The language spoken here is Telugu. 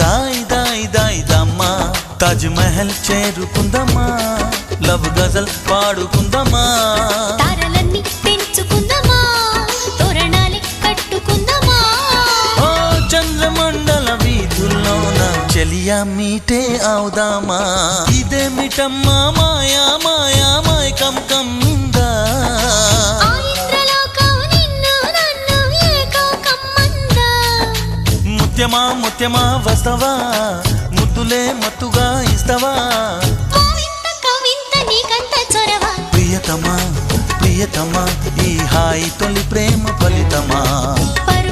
దాయి దాయి దాయి దమ్మా తాజ్ మహల్ చేరుకుందమ్మా లవ్ గజల్ పాడుకుందమ్మా తారలన్నీ పెంచుకుందమా తోరణాలే కట్టుకుందమా ఓ చంద్రమండల వీధుల్లోన చెలియా మీటే అవుదామా ఇదేమిటమ్మా మాయా మాయా మైకం కమ్మిందా ఆ ఇంద్రలోకం నిన్ను నన్ను ఏకం కమ్మందా ముత్యమా ముత్యమా వస్తవా ముద్దులే మత్తుగా ఇస్తవా కోవింత కవింత నీకంత చొరవ ప్రియతమా ప్రియతమా ఈ హాయి తొలి ప్రేమ ఫలితమా పరు